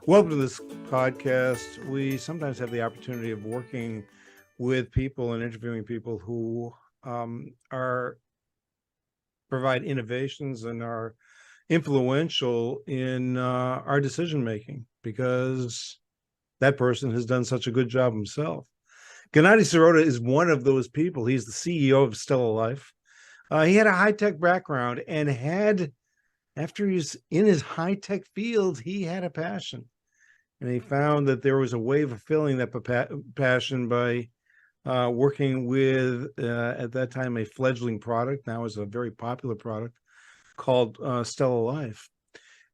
Welcome to this podcast. We sometimes have the opportunity of working with people and interviewing people who are provide innovations and are influential in our decision making because that person has done such a good job himself. Gennady Sirota is one of those people. He's the CEO of StellaLife. He had a high-tech background and after he's in his high-tech field, he had a passion. And he found that there was a way of fulfilling that passion by working with, at that time, a fledgling product, now is a very popular product, called StellaLife.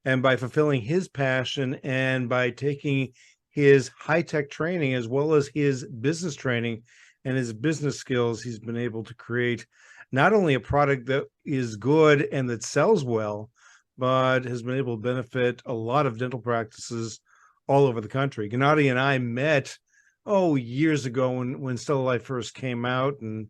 And by fulfilling his passion and by taking his high-tech training as well as his business training and his business skills, he's been able to create not only a product that is good and that sells well, but has been able to benefit a lot of dental practices all over the country. Gennady and I met years ago when StellaLife first came out, and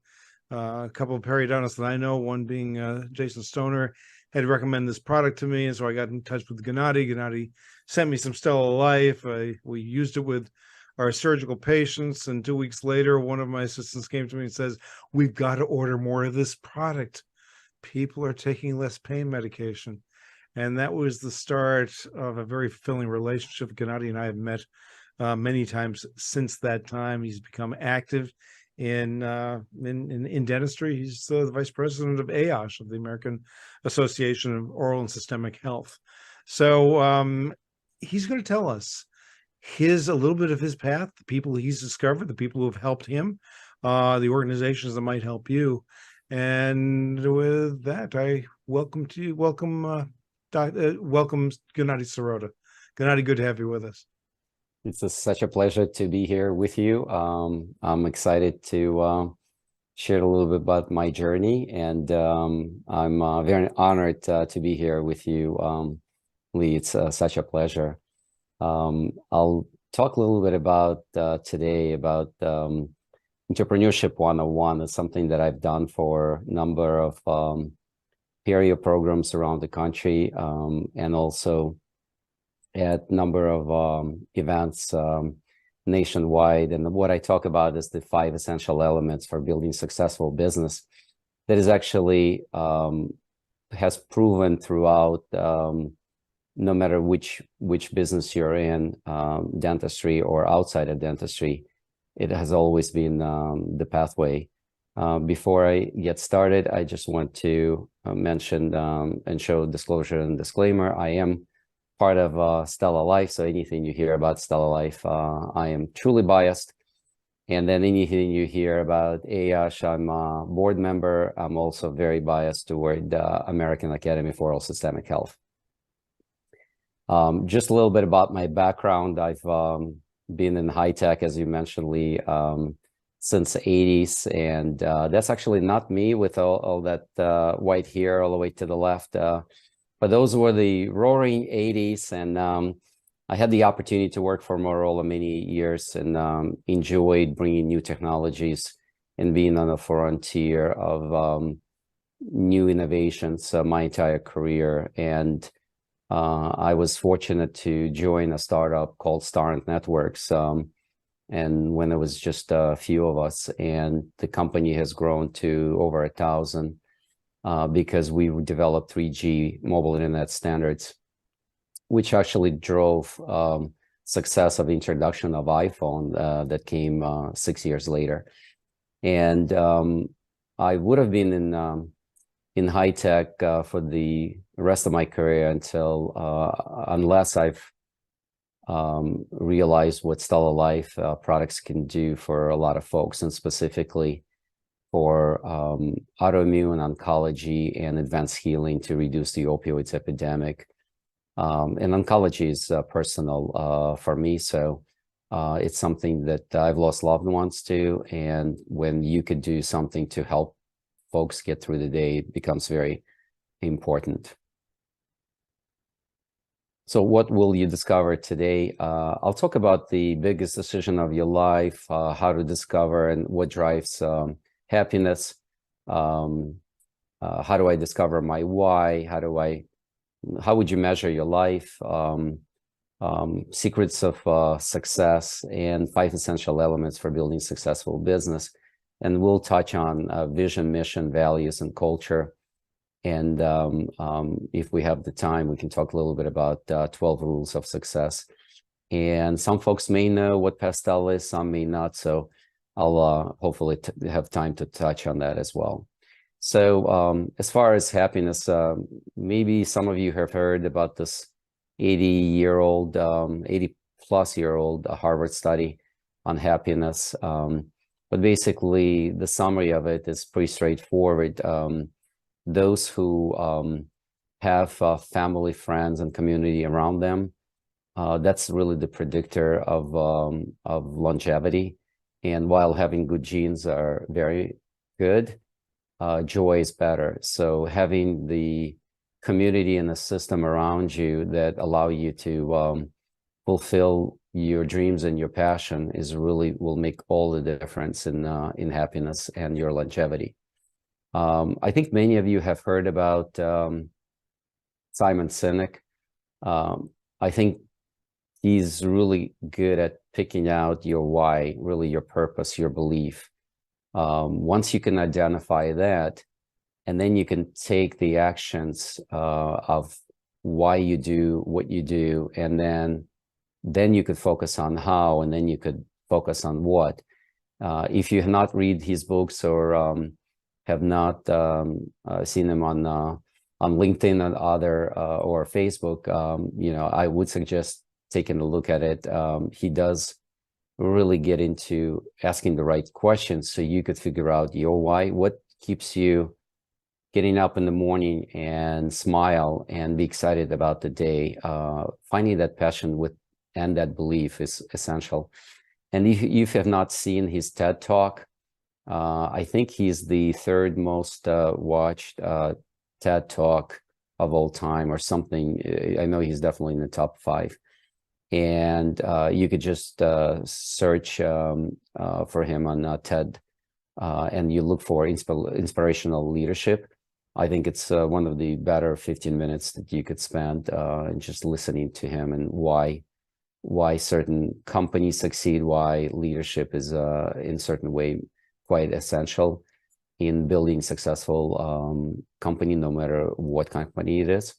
a couple of periodontists that I know, one being Jason Stoner, had recommended this product to me, and so I got in touch with Gennady. Gennady sent me some StellaLife. We used it with our surgical patients, and 2 weeks later, one of my assistants came to me and says, "We've got to order more of this product. People are taking less pain medication." And that was the start of a very fulfilling relationship. Gennady and I have met many times since that time. He's become active in dentistry. He's the vice president of AOSH, of the American Association of Oral and Systemic Health. So he's going to tell us a little bit of his path, the people he's discovered, the people who have helped him, the organizations that might help you. And with that, I welcome Gennady Sirota. Gennady, good to have you with us. It's such a pleasure to be here with you. I'm excited to share a little bit about my journey, and I'm very honored to be here with you, Lee. It's such a pleasure. I'll talk a little bit about today about Entrepreneurship 101. It's something that I've done for a number of peer programs around the country, and also at number of events nationwide. And what I talk about is the 5 essential elements for building successful business that is actually has proven throughout, no matter which business you're in, dentistry or outside of dentistry, it has always been the pathway. Before I get started, I just want to mention and show disclosure and disclaimer. I am part of StellaLife, so anything you hear about StellaLife, I am truly biased. And then anything you hear about AOSH, I'm a board member. I'm also very biased toward American Academy for Oral Systemic Health. Just a little bit about my background. I've been in high tech, as you mentioned, Lee, since the 80s, and that's actually not me with all that white hair all the way to the left, but those were the roaring 80s, and I had the opportunity to work for Motorola many years and enjoyed bringing new technologies and being on the frontier of new innovations my entire career. And I was fortunate to join a startup called Starent Networks, and when there was just a few of us, and the company has grown to over 1,000 because we developed 3G mobile internet standards, which actually drove success of the introduction of iPhone that came 6 years later. And I would have been in high tech for the rest of my career until unless I've realize what StellaLife products can do for a lot of folks, and specifically for autoimmune oncology and advanced healing to reduce the opioids epidemic. And oncology is personal for me, so it's something that I've lost loved ones to, and when you could do something to help folks get through the day, it becomes very important. So what will you discover today? I'll talk about the biggest decision of your life, how to discover and what drives happiness. How do I discover my why? How would you measure your life? secrets of success and 5 essential elements for building successful business. And we'll touch on vision, mission, values, and culture. And if we have the time, we can talk a little bit about 12 rules of success. And some folks may know what pastel is, some may not. So I'll hopefully have time to touch on that as well. So as far as happiness, maybe some of you have heard about this 80-year-old, 80-plus-year-old Harvard study on happiness. But basically, the summary of it is pretty straightforward. Those who have family, friends, and community around them, that's really the predictor of longevity. And while having good genes are very good, joy is better. So having the community and the system around you that allow you to fulfill your dreams and your passion is really will make all the difference in happiness and your longevity. I think many of you have heard about Simon Sinek. I think he's really good at picking out your why, really your purpose, your belief. Once you can identify that, and then you can take the actions of why you do what you do, and then you could focus on how, and then you could focus on what. If you have not read his books or have not seen him on LinkedIn and other or Facebook, I would suggest taking a look at it. He does really get into asking the right questions so you could figure out your why, what keeps you getting up in the morning and smile and be excited about the day. Finding that passion and that belief is essential. And if you have not seen his TED Talk, I think he's the third most watched TED Talk of all time or something. I know he's definitely in the top 5. And you could just search for him on TED and you look for inspirational leadership. I think it's one of the better 15 minutes that you could spend just listening to him and why certain companies succeed, why leadership is in certain way quite essential in building successful company, no matter what company it is.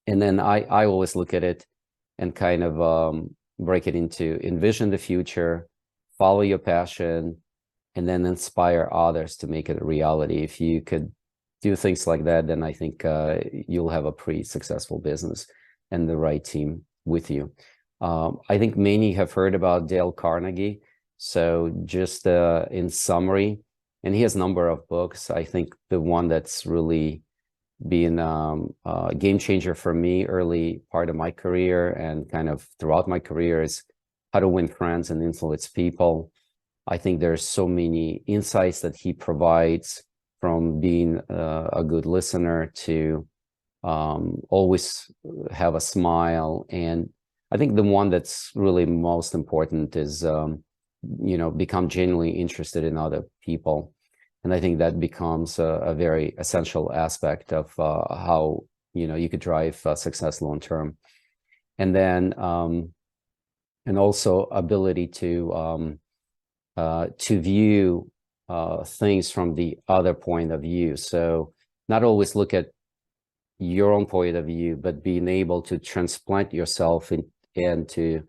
And then I always look at it and kind of break it into envision the future, follow your passion, and then inspire others to make it a reality. If you could do things like that, then I think you'll have a pretty successful business and the right team with you. I think many have heard about Dale Carnegie. So just in summary, and he has a number of books. I think the one that's really been a game changer for me early part of my career and kind of throughout my career is How to Win Friends and Influence People. I think there's so many insights that he provides, from being a good listener to always have a smile. And I think the one that's really most important is, become genuinely interested in other people. And I think that becomes a very essential aspect of how, you could drive success long term. And then, and also ability to view things from the other point of view. So not always look at your own point of view, but being able to transplant yourself into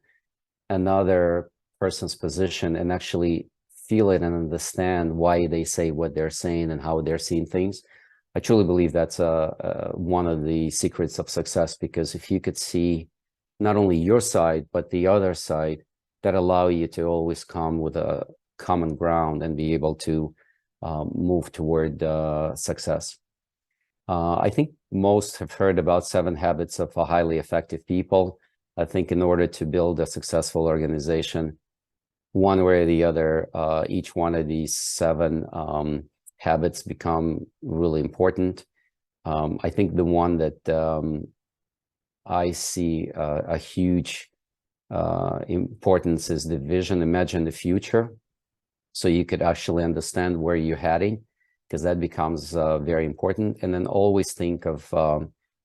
another person's position and actually feel it and understand why they say what they're saying and how they're seeing things. I truly believe that's one of the secrets of success, because if you could see not only your side, but the other side, that allow you to always come with a common ground and be able to move toward success. I think most have heard about 7 habits of highly effective people. I think in order to build a successful organization, one way or the other, each one of these 7 habits become really important. I think the one that I see a huge importance is the vision. Imagine the future, so you could actually understand where you're heading, because that becomes very important. And then always think of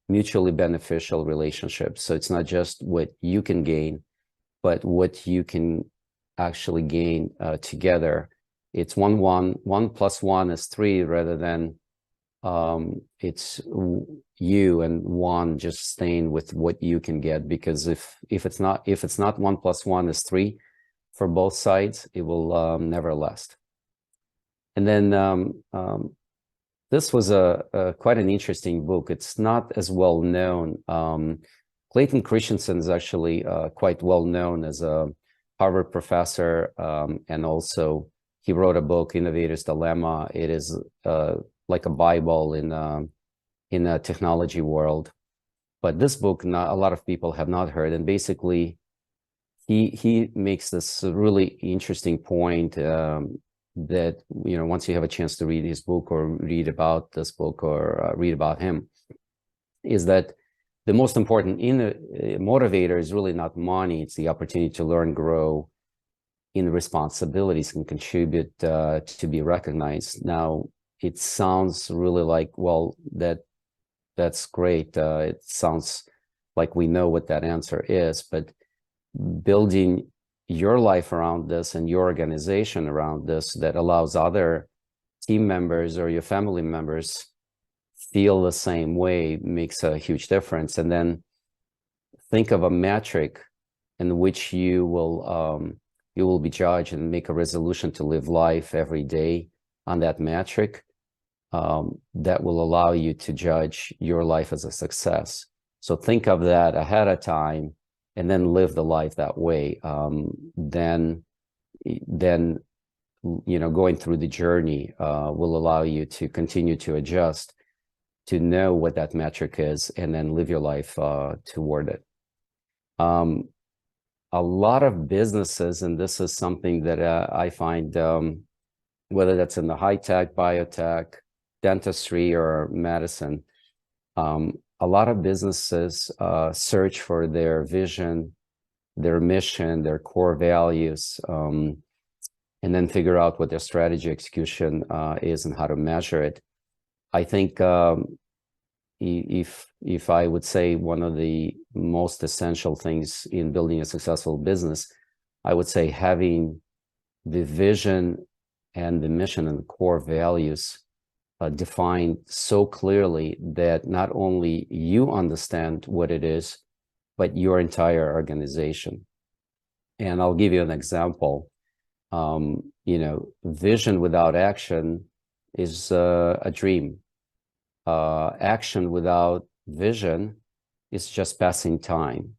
mutually beneficial relationship. So it's not just what you can gain, but what you can actually gain together. It's one plus one is three, rather than it's you and one just staying with what you can get. Because if it's not one plus one is three for both sides, it will never last. And then this was quite an interesting book. It's not as well known. Clayton Christensen is actually quite well known as a Harvard professor, and also he wrote a book, Innovator's Dilemma. It is like a Bible in a technology world. But this book, not a lot of people have not heard. And basically, he makes this really interesting point that, you know, once you have a chance to read his book or read about this book or read about him, is that the most important motivator is really not money. It's the opportunity to learn, grow in responsibilities, and contribute to be recognized. Now, it sounds really like, well, that's great. It sounds like we know what that answer is, but building your life around this and your organization around this that allows other team members or your family members feel the same way makes a huge difference. And then think of a metric in which you will be judged and make a resolution to live life every day on that metric, that will allow you to judge your life as a success. So think of that ahead of time, and then live the life that way. Then you know, going through the journey will allow you to continue to adjust, to know what that metric is, and then live your life toward it. A lot of businesses, and this is something that I find, whether that's in the high tech, biotech, dentistry, or medicine, a lot of businesses search for their vision, their mission, their core values, and then figure out what their strategy execution is and how to measure it. I think if I would say one of the most essential things in building a successful business, I would say having the vision and the mission and the core values defined so clearly that not only you understand what it is, but your entire organization. And I'll give you an example. You know, vision without action is a dream. Action without vision is just passing time.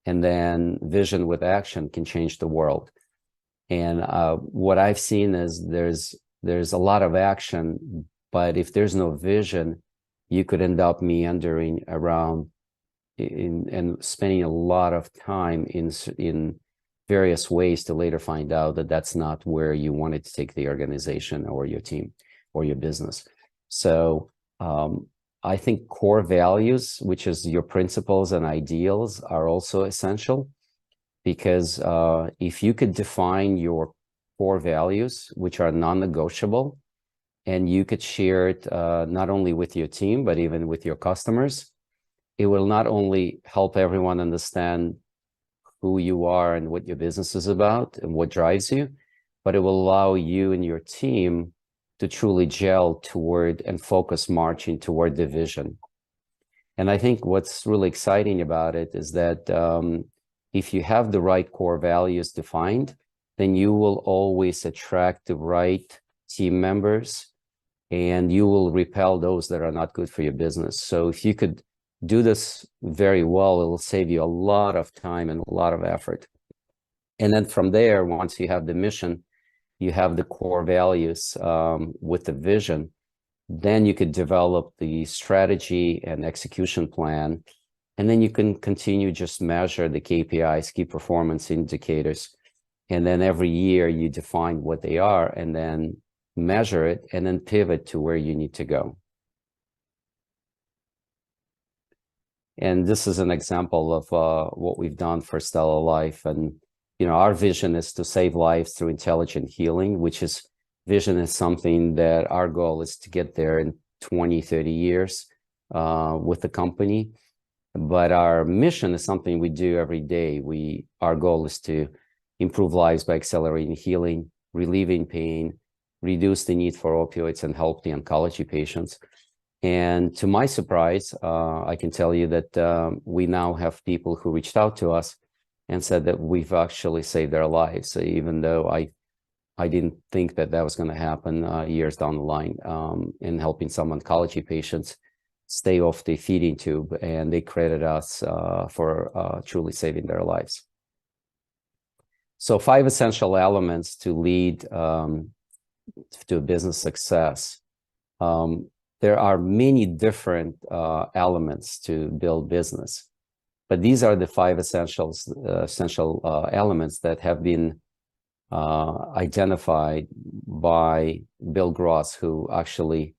And then vision with action can change the world. And what I've seen is there's a lot of action, but if there's no vision, you could end up meandering around and spending a lot of time in various ways to later find out that that's not where you wanted to take the organization or your team or your business. So I think core values, which is your principles and ideals, are also essential, because if you could define your core values, which are non-negotiable, and you could share it not only with your team, but even with your customers, it will not only help everyone understand who you are and what your business is about and what drives you, but it will allow you and your team to truly gel toward and focus marching toward the vision. And I think what's really exciting about it is that if you have the right core values defined, then you will always attract the right team members, and you will repel those that are not good for your business. So if you could do this very well, it will save you a lot of time and a lot of effort. And then from there, once you have the mission, you have the core values with the vision, then you could develop the strategy and execution plan. And then you can continue just measure the KPIs, key performance indicators. And then every year you define what they are, and then measure it, and then pivot to where you need to go. And this is an example of what we've done for StellaLife. And, you know, our vision is to save lives through intelligent healing, which is, vision is something that our goal is to get there in 20, 30 years. with the company. But our mission is something we do every day. Our goal is to improve lives by accelerating healing, relieving pain, reduce the need for opioids, and help the oncology patients. And to my surprise, I can tell you that we now have people who reached out to us and said that we've actually saved their lives. So even though I didn't think that was going to happen years down the line, in helping some oncology patients stay off the feeding tube, and they credit us for truly saving their lives. So 5 essential elements to lead to business success. There are many different elements to build business, but these are the 5 essential elements that have been identified by Bill Gross, who actually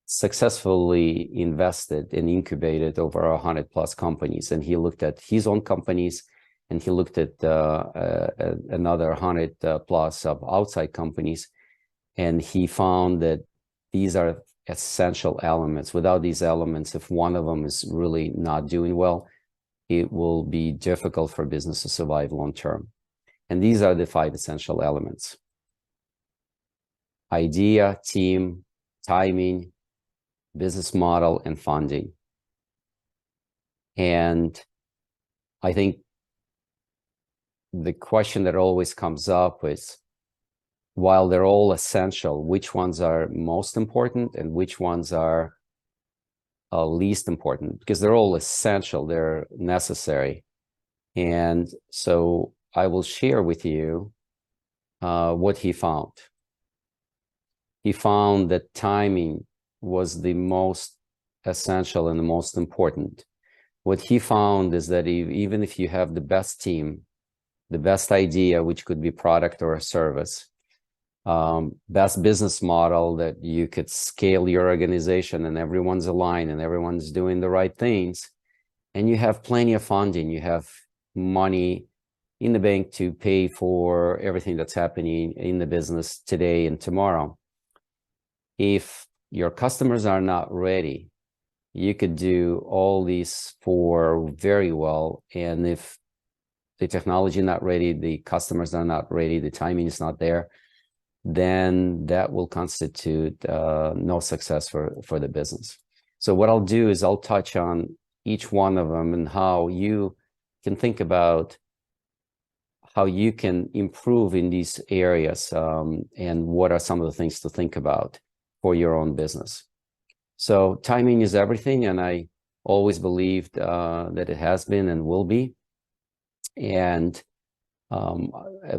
successfully invested and incubated over 100+ companies. And he looked at his own companies, and he looked at another 100+ of outside companies, and he found that these are essential elements. Without these elements, if one of them is really not doing well, it will be difficult for business to survive long term. And these are the 5 essential elements: idea, team, timing, business model, and funding. And I think the question that always comes up is, while they're all essential, which ones are most important and which ones are least important? Because they're all essential, they're necessary. And so I will share with you what he found. He found that timing was the most essential and the most important. What he found is that even if you have the best team, the best idea, which could be product or a service, best business model that you could scale your organization and everyone's aligned and everyone's doing the right things, and you have plenty of funding, you have money in the bank to pay for everything that's happening in the business today and tomorrow. If your customers are not ready, you could do all these for very well. And if the technology is not ready, the customers are not ready, the timing is not there, then that will constitute no success for the business. So what I'll do is I'll touch on each one of them and how you can think about how you can improve in these areas, and what are some of the things to think about for your own business. So timing is everything, and I always believed that it has been and will be. And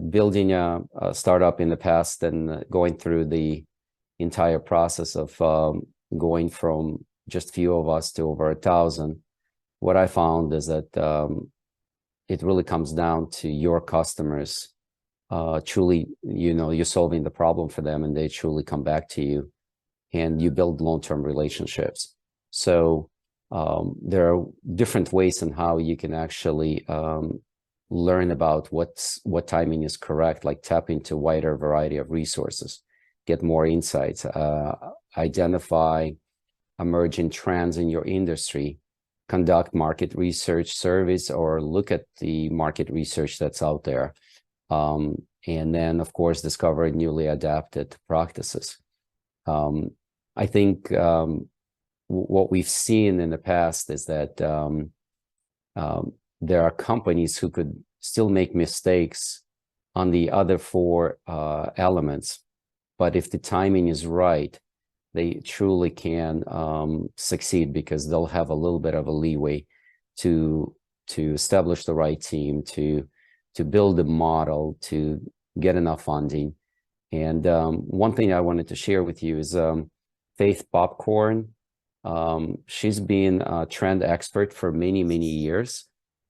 building a startup in the past and going through the entire process of going from just few of us to over 1,000, what I found is that it really comes down to your customers truly, you're solving the problem for them, and they truly come back to you, and you build long-term relationships. So there are different ways in how you can actually learn about what timing is correct, like tap into a wider variety of resources, get more insights, identify emerging trends in your industry, conduct market research surveys, or look at the market research that's out there. And then, of course, discover newly adapted practices. I think what we've seen in the past is that there are companies who could still make mistakes on the other 4 elements, but if the timing is right, they truly can succeed, because they'll have a little bit of a leeway to establish the right team, to build a model, to get enough funding. And one thing I wanted to share with you is Faith Popcorn. She's been a trend expert for many, many years.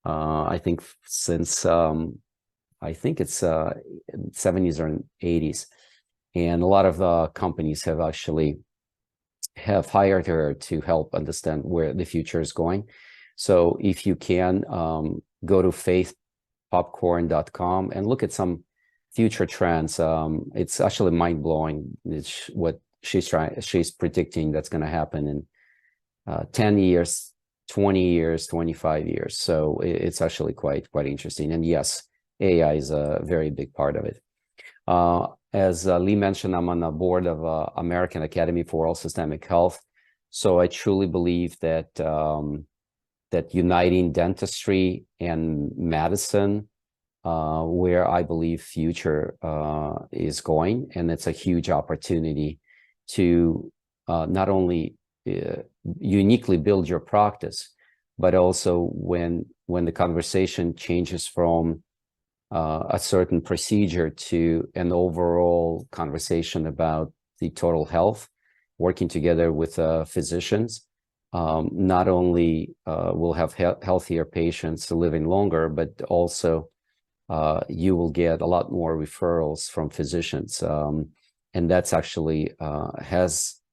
I think since I think it's 70s or 80s, and a lot of companies have actually hired her to help understand where the future is going. So if you can go to faithpopcorn.com and look at some future trends, it's actually mind-blowing. It's what she's predicting that's going to happen in 10 years, 20 years, 25 years. So it's actually quite interesting. And yes, AI is a very big part of it. As Lee mentioned, I'm on the board of American Academy for Oral Systemic Health. So I truly believe that that uniting dentistry and medicine, where I believe future is going, and it's a huge opportunity to not only uniquely build your practice, but also when the conversation changes from a certain procedure to an overall conversation about the total health, working together with physicians, not only will have healthier patients living longer, but also you will get a lot more referrals from physicians. And that's actually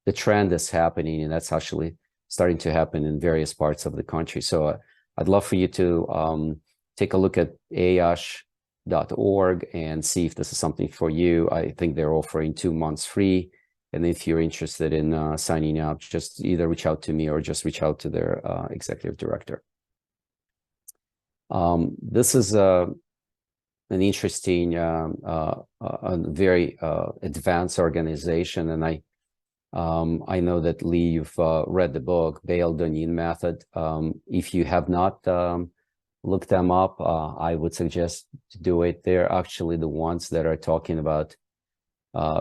the trend is happening, and that's actually starting to happen in various parts of the country. So I'd love for you to take a look at AASH.org and see if this is something for you. I think they're offering 2 months free. And if you're interested in signing up, just either reach out to me or just reach out to their executive director. This is an interesting, a very advanced organization. And I know that Lee, you've read the book, Bale-Donin Method. If you have not looked them up, I would suggest to do it. They're actually the ones that are talking about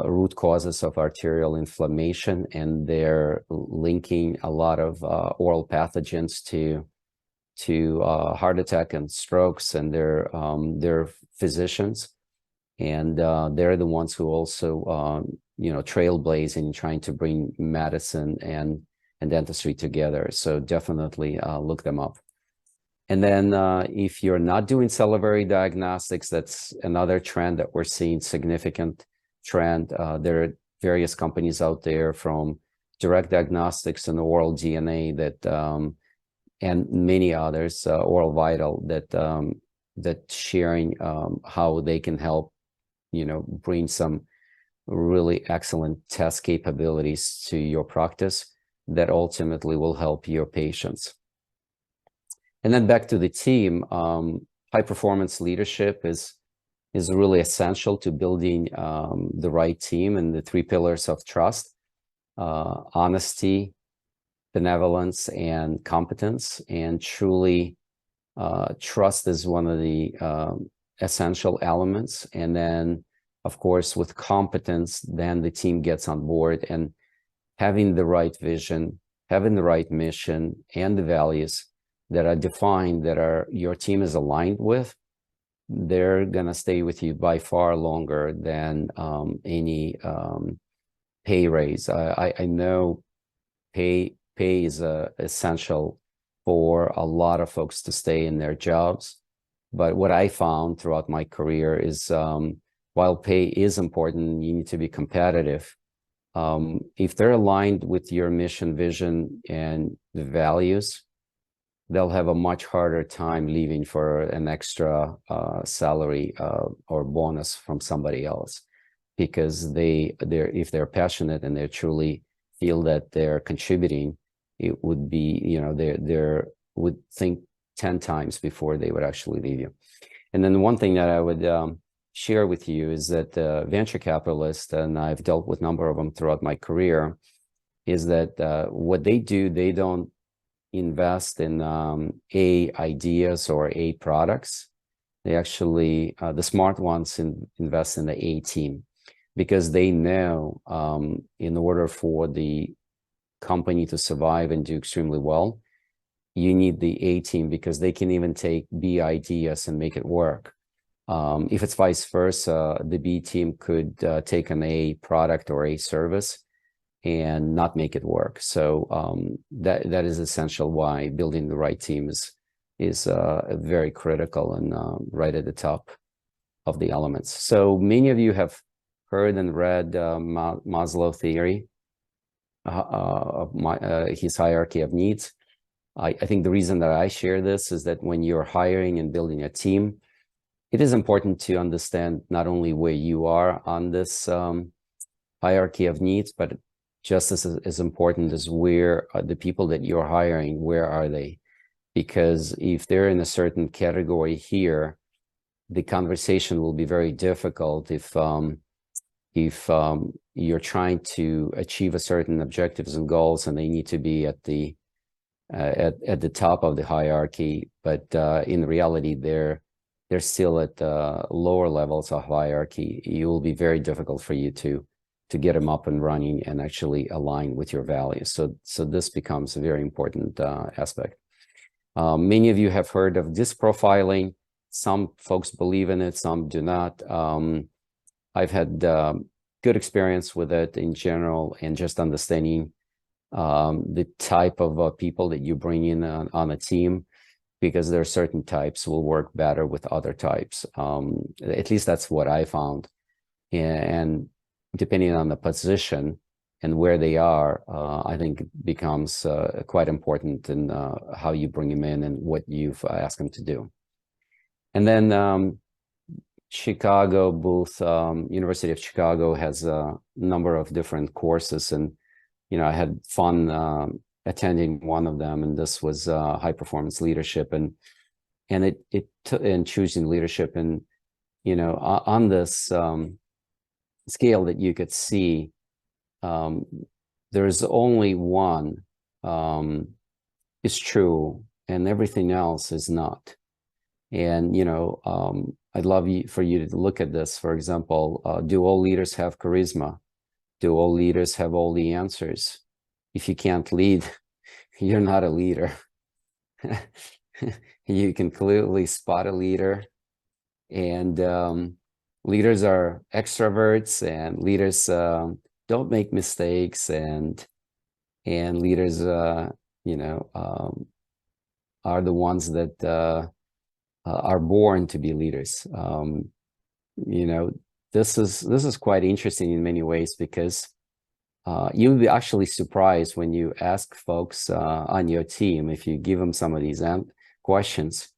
root causes of arterial inflammation, and they're linking a lot of oral pathogens to heart attack and strokes, and they're physicians, and they're the ones who also trailblaze in trying to bring medicine and dentistry together. So definitely look them up. And then if you're not doing salivary diagnostics, that's another trend that we're seeing, significant trend. There are various companies out there, from Direct Diagnostics and Oral DNA that and many others, Oral Vital, that sharing how they can help bring some really excellent test capabilities to your practice that ultimately will help your patients. And then back to the team, high performance leadership is really essential to building the right team, and the 3 pillars of trust: honesty, benevolence, and competence. And truly, trust is one of the essential elements. And then, of course, with competence, then the team gets on board, and having the right vision, having the right mission, and the values that are defined, that your team is aligned with, they're going to stay with you by far longer than any pay raise. I know pay is essential for a lot of folks to stay in their jobs. But what I found throughout my career is while pay is important, you need to be competitive. If they're aligned with your mission, vision, and the values, they'll have a much harder time leaving for an extra salary or bonus from somebody else, because if they're passionate and they truly feel that they're contributing, it would be, they would think 10 times before they would actually leave you. And then one thing that I would share with you is that venture capitalists, and I've dealt with a number of them throughout my career, is that what they do, they don't invest in ideas or products. They actually, the smart ones, invest in the A team, because they know in order for the company to survive and do extremely well, you need the A team, because they can even take B ideas and make it work. If it's vice versa, the B team could take an A product or a service and not make it work. So that is essential why building the right team is very critical and right at the top of the elements. So many of you have heard and read Maslow theory, his hierarchy of needs. I think the reason that I share this is that when you're hiring and building a team, it is important to understand not only where you are on this hierarchy of needs, but just as important as where are the people that you're hiring, where are they? Because if they're in a certain category here, the conversation will be very difficult if you're trying to achieve a certain objectives and goals, and they need to be at the top of the hierarchy, but in reality they're still at lower levels of hierarchy. It will be very difficult for you to get them up and running and actually align with your values. So this becomes a very important aspect. Many of you have heard of disc profiling. Some folks believe in it, some do not. I've had good experience with it in general, and just understanding the type of people that you bring in on a team, because there are certain types will work better with other types. At least that's what I found. And depending on the position and where they are, I think it becomes quite important in how you bring them in and what you've asked them to do. And then Chicago Booth, University of Chicago has a number of different courses, and I had fun attending one of them, and this was high performance leadership, and choosing leadership, and on this scale that you could see, there's only one is true, and everything else is not. And I'd love for you to look at this. For example, do all leaders have charisma? Do all leaders have all the answers? If you can't lead, you're not a leader. You can clearly spot a leader, and leaders are extroverts, and leaders don't make mistakes, and leaders are the ones that are born to be leaders. This is quite interesting in many ways, because you'll be actually surprised when you ask folks on your team, if you give them some of these questions,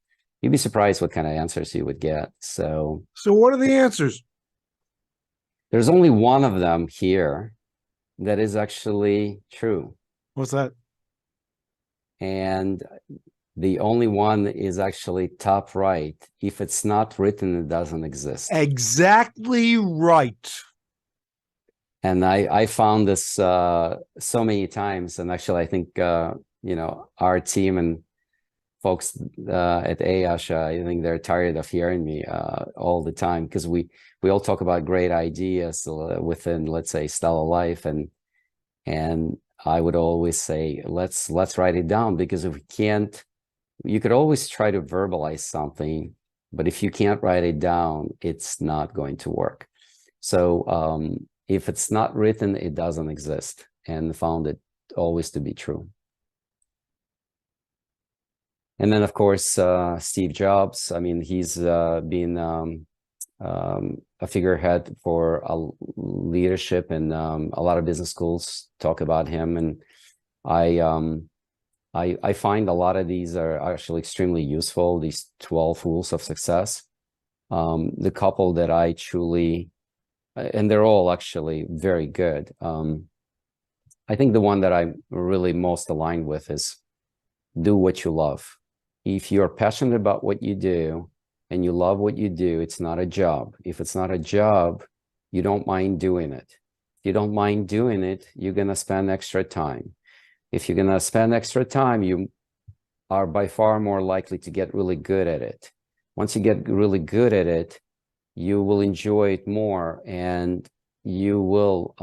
you'd be surprised what kind of answers you would get. So what are the answers? There's only one of them here that is actually true. What's that? And the only one is actually top right. If it's not written, it doesn't exist. Exactly right. And I found this so many times. And actually, I think, our team and folks at AYASH, I think they're tired of hearing me all the time, because we all talk about great ideas within, let's say, StellaLife. And I would always say, let's write it down, because if we can't, you could always try to verbalize something, but if you can't write it down, it's not going to work. So if it's not written, it doesn't exist, and found it always to be true. And then, of course, Steve Jobs. I mean, he's been a figurehead for leadership, and a lot of business schools talk about him. And I find a lot of these are actually extremely useful, these 12 rules of success. The couple that I truly, and they're all actually very good. I think the one that I'm really most aligned with is do what you love. If you're passionate about what you do and you love what you do, it's not a job. If it's not a job, you don't mind doing it. If you don't mind doing it, you're going to spend extra time. If you're going to spend extra time, you are by far more likely to get really good at it. Once you get really good at it, you will enjoy it more, and you will,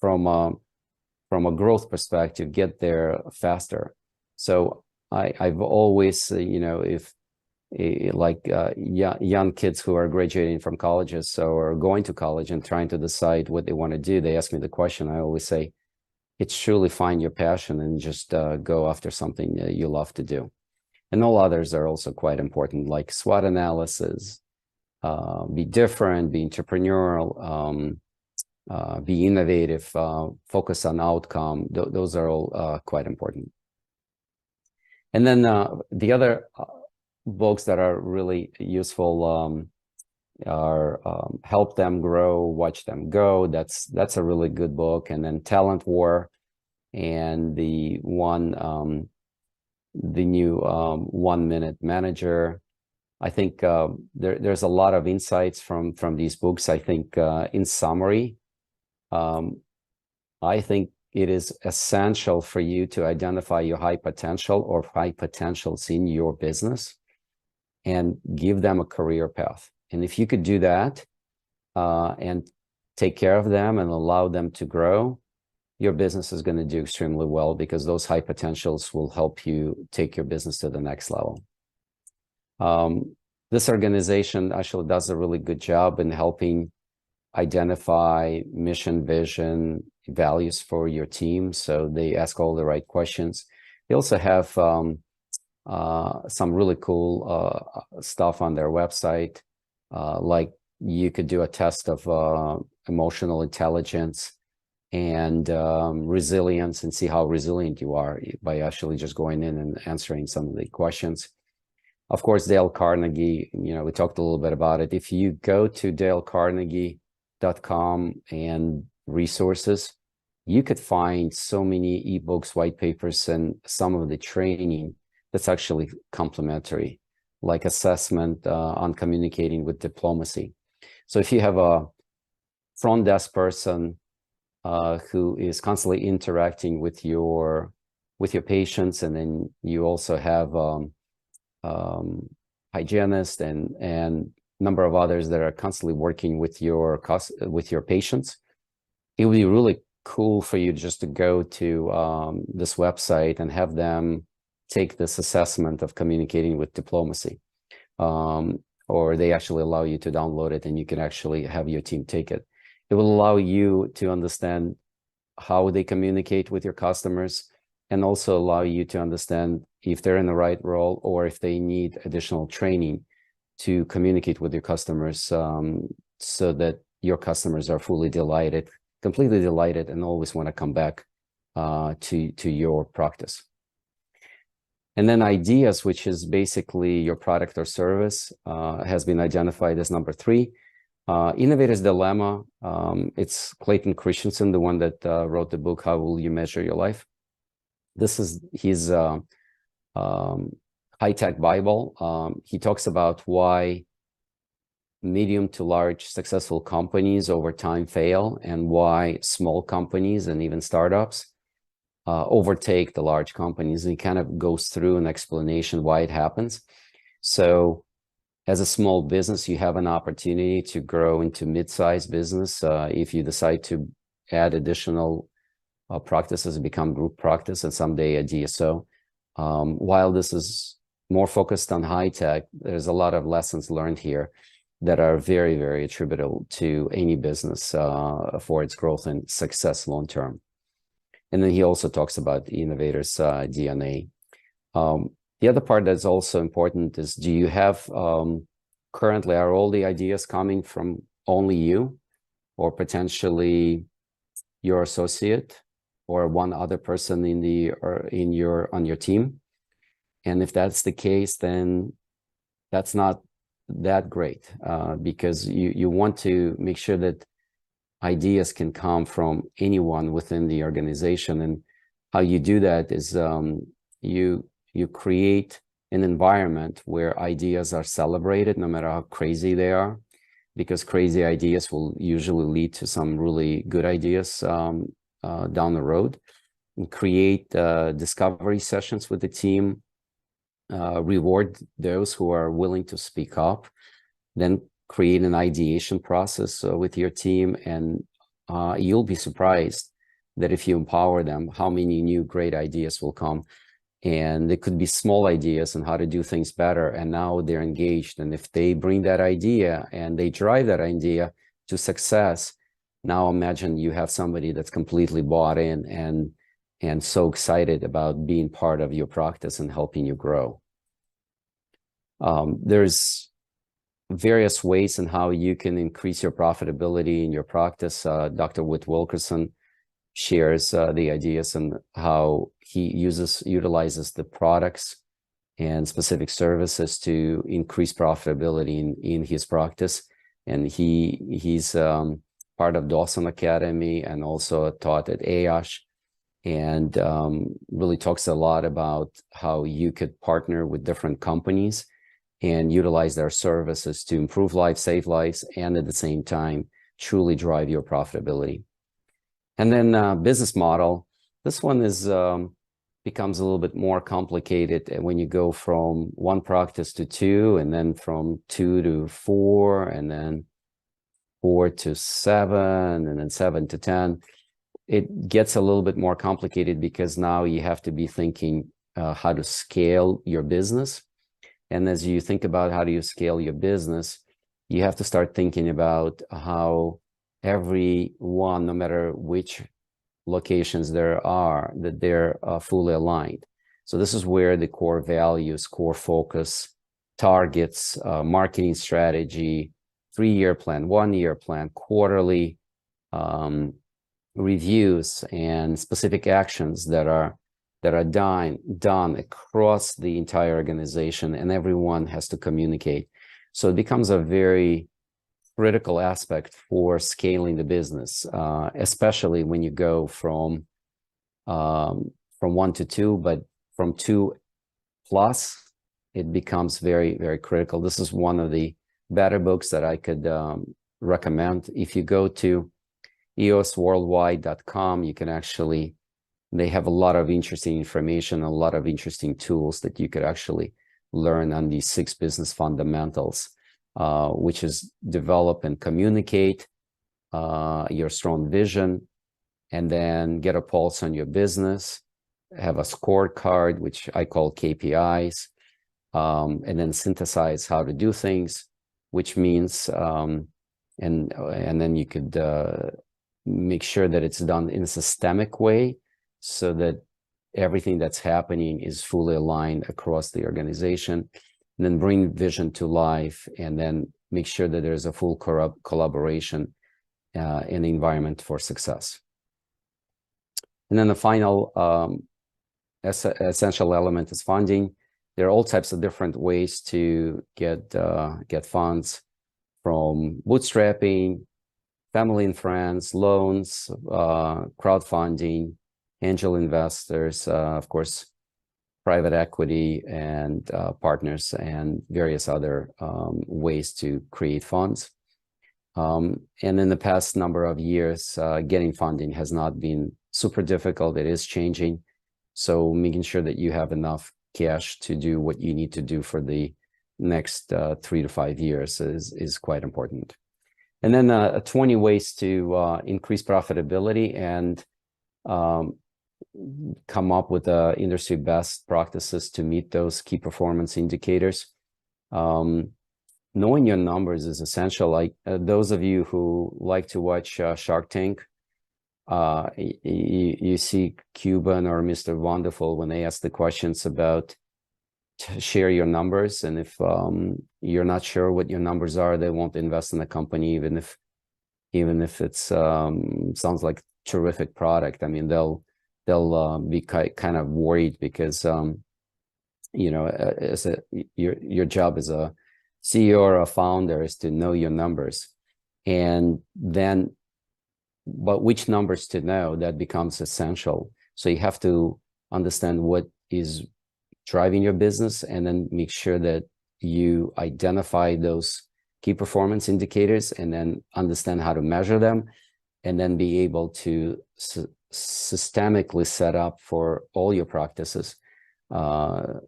from a growth perspective, get there faster. So I've always, if young kids who are graduating from colleges or going to college and trying to decide what they want to do, they ask me the question. I always say, it's truly find your passion and just go after something you love to do. And all others are also quite important, like SWOT analysis, be different, be entrepreneurial, be innovative, focus on outcome. Those are all quite important. And then the other books that are really useful, help them grow, watch them go. That's a really good book. And then Talent War and the new 1 Minute Manager. I think there's a lot of insights from these books. I think in summary, I think it is essential for you to identify your high potential or high potentials in your business and give them a career path. And if you could do that and take care of them and allow them to grow, your business is going to do extremely well, because those high potentials will help you take your business to the next level. This organization actually does a really good job in helping identify mission, vision, values for your team. So they ask all the right questions. They also have some really cool stuff on their website, like you could do a test of emotional intelligence and resilience, and see how resilient you are by actually just going in and answering some of the questions. Of course, Dale Carnegie, we talked a little bit about it. If you go to dalecarnegie.com and resources, you could find so many ebooks, white papers, and some of the training that's actually complimentary, like assessment on communicating with diplomacy. So if you have a front desk person who is constantly interacting with your patients, and then you also have hygienist and number of others that are constantly working with your patients, it would be really cool for you just to go to this website and have them take this assessment of communicating with diplomacy, or they actually allow you to download it and you can actually have your team take it. It will allow you to understand how they communicate with your customers, and also allow you to understand if they're in the right role or if they need additional training to communicate with your customers, so that your customers are fully delighted, completely delighted, and always want to come back to your practice. And then ideas, which is basically your product or service, has been identified as number 3. Innovator's Dilemma, it's Clayton Christensen, the one that wrote the book, How Will You Measure Your Life? This is his high-tech Bible. He talks about why medium to large successful companies over time fail, and why small companies and even startups overtake the large companies. And he kind of goes through an explanation why it happens. So as a small business, you have an opportunity to grow into mid-sized business if you decide to add additional practices, become group practice, and someday a DSO. While this is more focused on high tech, there's a lot of lessons learned here that are very, very attributable to any business for its growth and success long term. And then he also talks about the innovator's DNA. The other part that's also important is, do you have currently, are all the ideas coming from only you, or potentially your associate, or one other person on your team? And if that's the case, then that's not that great, because you want to make sure that ideas can come from anyone within the organization. And how you do that is you create an environment where ideas are celebrated, no matter how crazy they are, because crazy ideas will usually lead to some really good ideas down the road. And create discovery sessions with the team, reward those who are willing to speak up, then create an ideation process with your team, and you'll be surprised that if you empower them, how many new great ideas will come. And it could be small ideas on how to do things better, and now they're engaged. And if they bring that idea and they drive that idea to success, now imagine you have somebody that's completely bought in and so excited about being part of your practice and helping you grow. There's various ways in how you can increase your profitability in your practice. Dr. Whit Wilkerson shares the ideas and how he utilizes the products and specific services to increase profitability in his practice. and he's part of Dawson Academy and also taught at AOSH, and really talks a lot about how you could partner with different companies and utilize their services to improve lives, save lives, and at the same time, truly drive your profitability. And then business model, this one is becomes a little bit more complicated when you go from one practice to two, and then from 2 to 4, and then 4 to 7, and then 7 to 10. It gets a little bit more complicated because now you have to be thinking how to scale your business. And as you think about how do you scale your business, you have to start thinking about how every one, no matter which locations there are, that they're fully aligned. So this is where the core values, core focus, targets, marketing strategy, 3-year plan, 1-year plan, quarterly reviews, and specific actions that are done across the entire organization, and everyone has to communicate. So it becomes a very critical aspect for scaling the business, especially when you go from 1 to 2, but from 2 plus, it becomes very, very critical. This is one of the better books that I could recommend. If you go to eosworldwide.com, you can actually, they have a lot of interesting information, a lot of interesting tools that you could actually learn on these 6 business fundamentals, which is develop and communicate your strong vision, and then get a pulse on your business, have a scorecard, which I call KPIs, and then synthesize how to do things, which means, and then you could make sure that it's done in a systemic way, so that everything that's happening is fully aligned across the organization, and then bring vision to life, and then make sure that there's a full collaboration in the environment for success. And then the final essential element is funding. There are all types of different ways to get funds, from bootstrapping, family and friends, loans, crowdfunding, angel investors, of course, private equity, and partners, and various other ways to create funds. And in the past number of years, getting funding has not been super difficult. It is changing. So making sure that you have enough cash to do what you need to do for the next 3 to 5 years is quite important. And then 20 ways to increase profitability and come up with industry best practices to meet those key performance indicators. Knowing your numbers is essential. Like those of you who like to watch Shark Tank, you see Cuban or Mr. Wonderful when they ask the questions about share your numbers, and if you're not sure what your numbers are, they won't invest in the company, even if it's sounds like terrific product. I mean, they'll be kind of worried because you know, as your job as a CEO or a founder is to know your numbers, and then but which numbers to know, that becomes essential. So you have to understand what is driving your business, and then make sure that you identify those key performance indicators, and then understand how to measure them, and then be able to systemically set up for all your practices or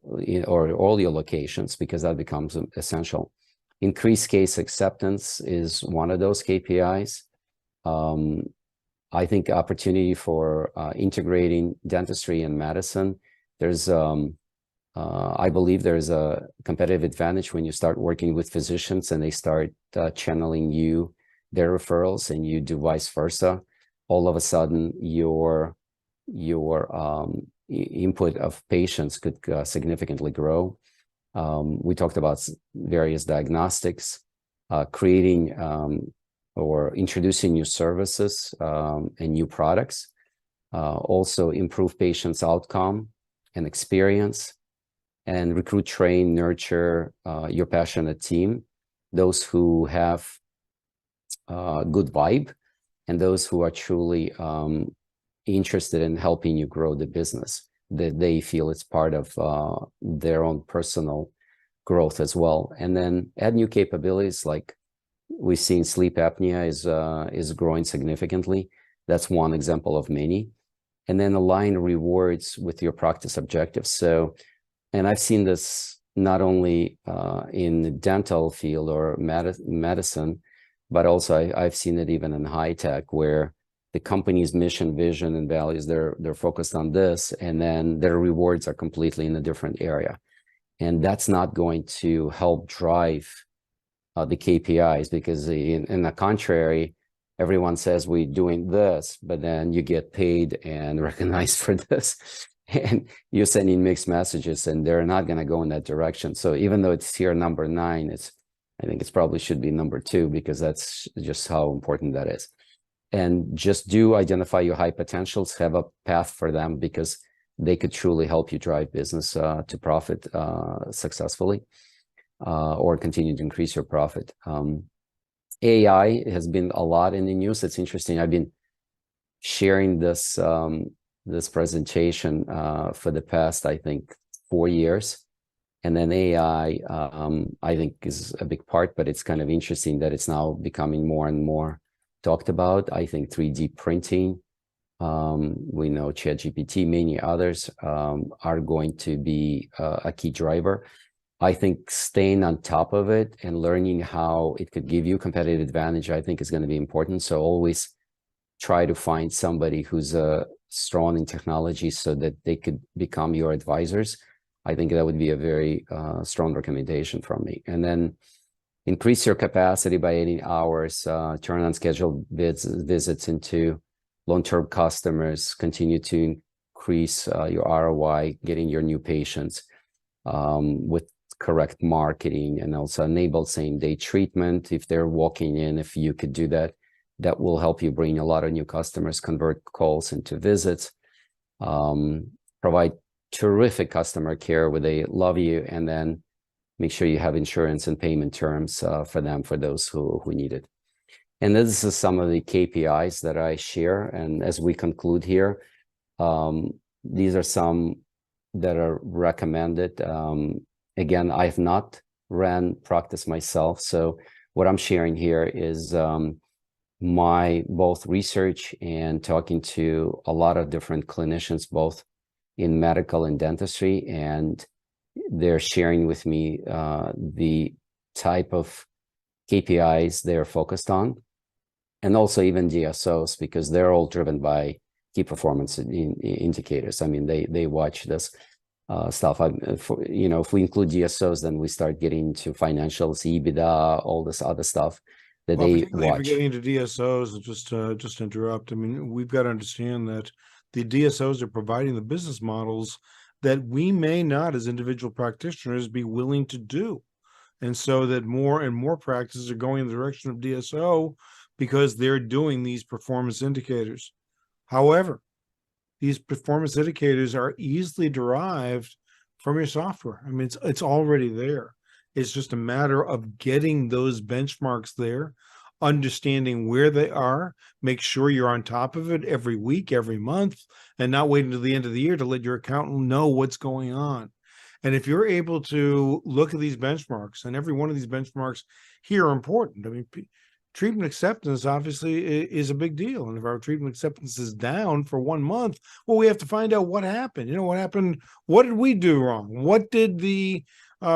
all your locations, because that becomes essential. Increased case acceptance is one of those KPIs. I think opportunity for integrating dentistry and medicine, there's I believe there's a competitive advantage when you start working with physicians and they start channeling you their referrals, and you do vice versa. All of a sudden, your input of patients could significantly grow. We talked about various diagnostics, creating or introducing new services and new products. Also improve patients' outcome and experience, and recruit, train, nurture your passionate team, those who have good vibe, and those who are truly interested in helping you grow the business, that they feel it's part of their own personal growth as well. And then add new capabilities, like we've seen sleep apnea is growing significantly. That's one example of many. And then align rewards with your practice objectives. So, and I've seen this not only in the dental field or medicine, but also I've seen it even in high tech, where the company's mission, vision, and values, they're focused on this, and then their rewards are completely in a different area. And that's not going to help drive the KPIs, because in the contrary, everyone says we're doing this, but then you get paid and recognized for this, and you're sending mixed messages, and they're not going to go in that direction. So even though it's tier number 9, I think it's probably should be number 2, because that's just how important that is. And just do identify your high potentials, have a path for them, because they could truly help you drive business to profit successfully, or continue to increase your profit. AI has been a lot in the news. It's interesting. I've been sharing this this presentation for the past, I think, 4 years. And then AI, I think, is a big part, but it's kind of interesting that it's now becoming more and more talked about. I think 3D printing, we know ChatGPT, many others are going to be a key driver. I think staying on top of it and learning how it could give you competitive advantage, I think, is going to be important. So always try to find somebody who's strong in technology so that they could become your advisors. I think that would be a very strong recommendation from me. And then increase your capacity by 80 hours, turn unscheduled visits into long-term customers, continue to increase your ROI, getting your new patients with correct marketing, and also enable same-day treatment if they're walking in. If you could do that, that will help you bring a lot of new customers, convert calls into visits, provide terrific customer care where they love you, and then make sure you have insurance and payment terms for them, for those who need it. And this is some of the KPIs that I share. And as we conclude here, these are some that are recommended. Again, I've not ran practice myself. So what I'm sharing here is my both research and talking to a lot of different clinicians, both in medical and dentistry, and they're sharing with me the type of KPIs they're focused on, and also even DSOs, because they're all driven by key performance indicators. I mean, they watch this stuff. If we include DSOs, then we start getting into financials, EBITDA, all this other stuff that they watch. If you're getting into DSOs, just interrupt. I mean, we've got to understand that the DSOs are providing the business models that we may not, as individual practitioners, be willing to do. And so that more and more practices are going in the direction of DSO because they're doing these performance indicators. However, these performance indicators are easily derived from your software. I mean, it's already there. It's just a matter of getting those benchmarks there, understanding where they are, make sure you're on top of it every week, every month, and not wait until the end of the year to let your accountant know what's going on. And if you're able to look at these benchmarks, and every one of these benchmarks here are important. I mean, treatment acceptance obviously is a big deal. And if our treatment acceptance is down for 1 month, well, we have to find out what happened. You know, what happened? What did we do wrong? What did the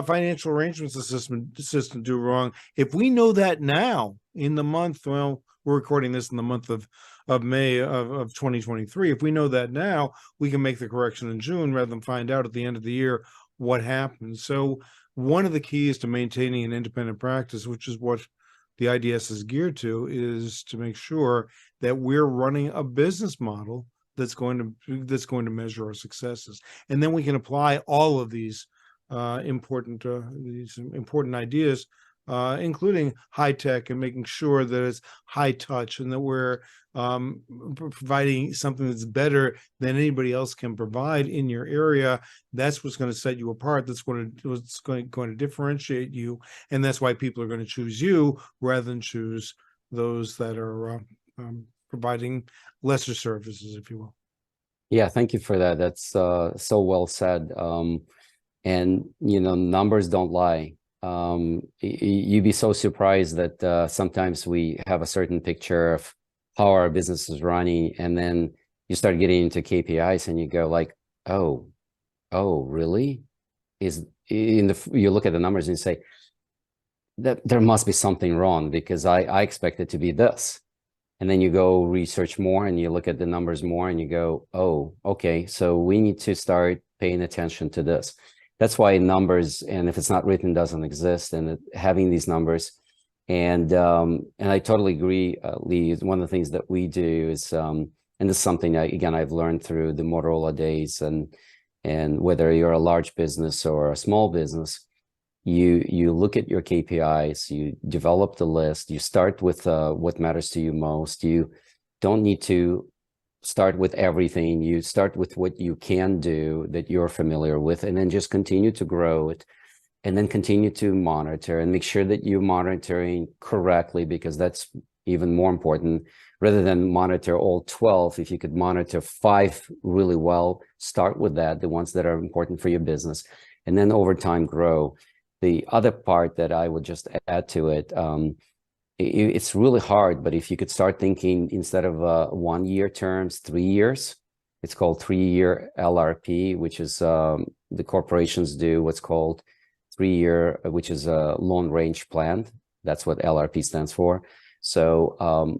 financial arrangements assistant do wrong? If we know that now in the month, well, we're recording this in the month of May of 2023. If we know that now, we can make the correction in June rather than find out at the end of the year what happened. So one of the keys to maintaining an independent practice, which is what the IDS is geared to, is to make sure that we're running a business model that's going to measure our successes, and then we can apply all of these important ideas, including high tech, and making sure that it's high touch, and that we're providing something that's better than anybody else can provide in your area. That's what's going to set you apart. That's what's going to differentiate you, and that's why people are going to choose you rather than choose those that are providing lesser services, if you will. Yeah, thank you for that. That's so well said. And numbers don't lie. You'd be so surprised that sometimes we have a certain picture of how our business is running, and then you start getting into KPIs and you go like, oh, really? You look at the numbers and you say that there must be something wrong, because I expect it to be this. And then you go research more and you look at the numbers more and you go, oh, okay, so we need to start paying attention to this. That's why numbers, and if it's not written, doesn't exist. And having these numbers, and I totally agree, Lee. One of the things that we do is, and this is something I've learned through the Motorola days, and whether you're a large business or a small business, you look at your KPIs, you develop the list, you start with what matters to you most. You don't need to start with everything. You start with what you can do that you're familiar with, and then just continue to grow it, and then continue to monitor and make sure that you're monitoring correctly, because that's even more important. Rather than monitor all 12, if you could monitor 5 really well, start with that, the ones that are important for your business, and then over time grow. The other part that I would just add to it, it's really hard, but if you could start thinking, instead of 1-year terms, 3 years, it's called 3-year LRP, which is the corporations do what's called 3-year, which is a long range plan. That's what LRP stands for. So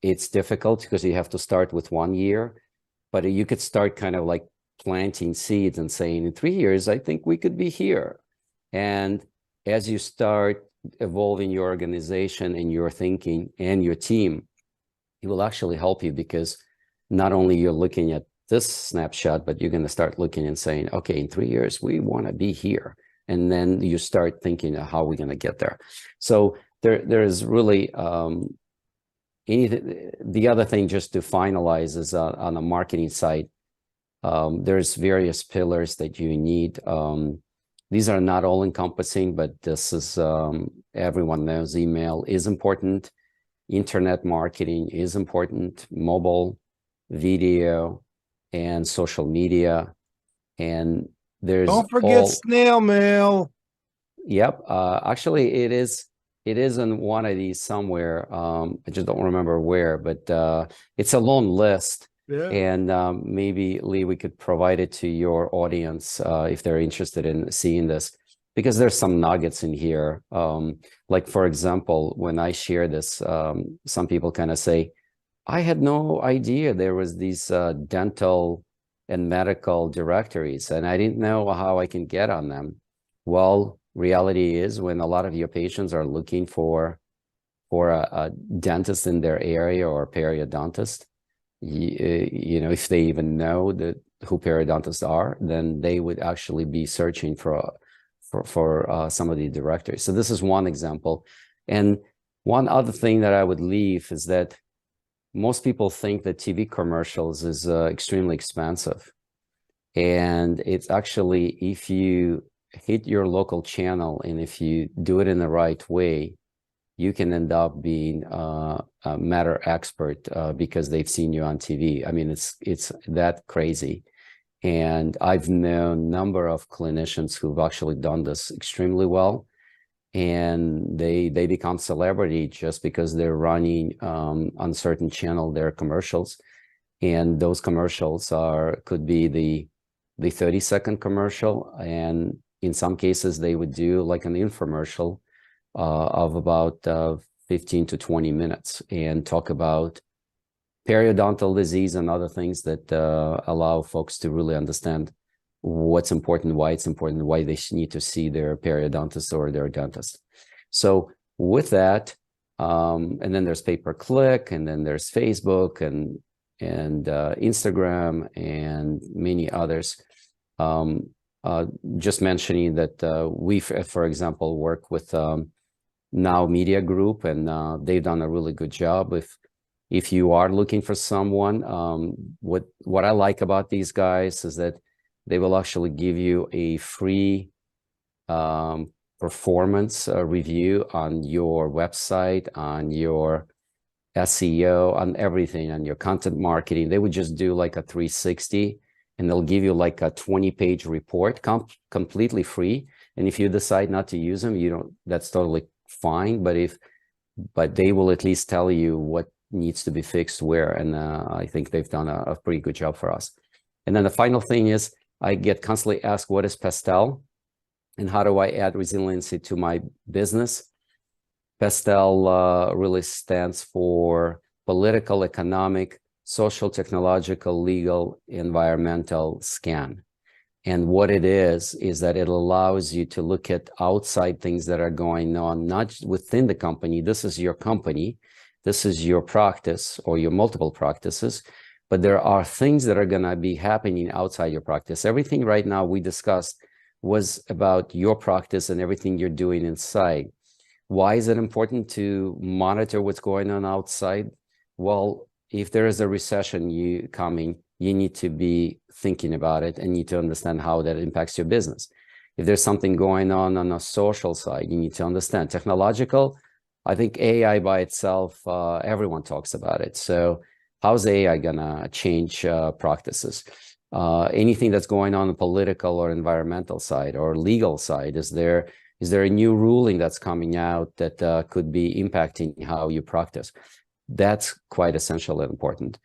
it's difficult because you have to start with 1 year, but you could start kind of like planting seeds and saying, in 3 years, I think we could be here. And as you start evolving your organization and your thinking and your team, it will actually help you, because not only you're looking at this snapshot, but you're going to start looking and saying, okay, in 3 years, we want to be here. And then you start thinking of how we're going to get there. So there's really the other thing, just to finalize, is on the marketing side, there's various pillars that you need. These are not all encompassing, but this is, everyone knows email is important. Internet marketing is important, mobile, video, and social media. And there's Don't forget snail mail. Yep. Actually, it is in one of these somewhere. I just don't remember where, but it's a long list. Yeah. And maybe, Lee, we could provide it to your audience if they're interested in seeing this, because there's some nuggets in here. Like, for example, when I share this, some people kind of say, I had no idea there was these dental and medical directories, and I didn't know how I can get on them. Well, reality is, when a lot of your patients are looking for a dentist in their area, or a periodontist, if they even know who periodontists are, then they would actually be searching for some of the directories. So this is one example. And one other thing that I would leave is that most people think that TV commercials is extremely expensive. And it's actually, if you hit your local channel and if you do it in the right way, you can end up being a matter expert because they've seen you on TV. I mean, it's that crazy. And I've known a number of clinicians who've actually done this extremely well, and they become celebrity just because they're running on a certain channel their commercials. And those commercials could be the 30-second commercial, and in some cases they would do like an infomercial of about 15 to 20 minutes and talk about periodontal disease and other things that allow folks to really understand what's important, why it's important, why they need to see their periodontist or their dentist. So with that, and then there's pay-per-click, and then there's Facebook and Instagram and many others. Just mentioning that we, for example, work with Now Media Group, and they've done a really good job. If you are looking for someone, what I like about these guys is that they will actually give you a free performance review on your website, on your SEO, on everything, on your content marketing. They would just do like a 360, and they'll give you like a 20-page report, completely free. And if you decide not to use them, you don't, that's totally fine. But they will at least tell you what needs to be fixed where. And I think they've done a pretty good job for us. And then the final thing is, I get constantly asked, what is Pastel? And how do I add resiliency to my business? Pastel really stands for political, economic, social, technological, legal, environmental scan. And what it is that it allows you to look at outside things that are going on, not within the company. This is your company. This is your practice or your multiple practices. But there are things that are going to be happening outside your practice. Everything right now we discussed was about your practice and everything you're doing inside. Why is it important to monitor what's going on outside? Well, if there is a recession coming, you need to be thinking about it and need to understand how that impacts your business. If there's something going on a social side, you need to understand. Technological, I think AI by itself, everyone talks about it. So how's AI gonna change practices? Anything that's going on the political or environmental side or legal side, is there a new ruling that's coming out that could be impacting how you practice? That's quite essential and important.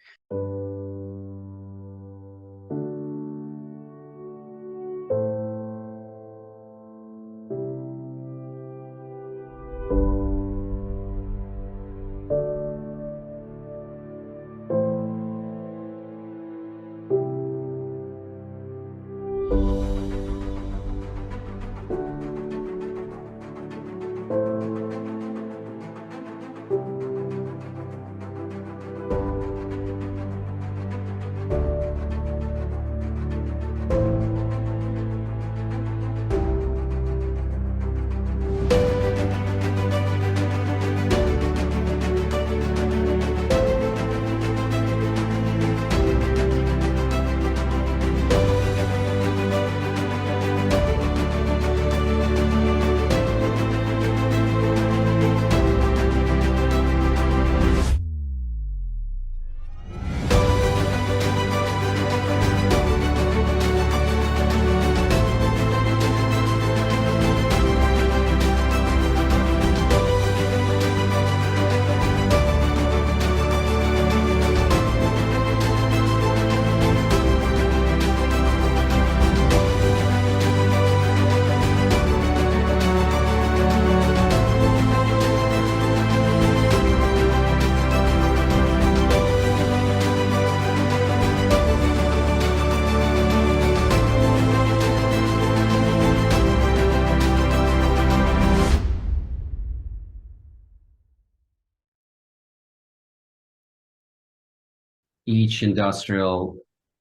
Each industrial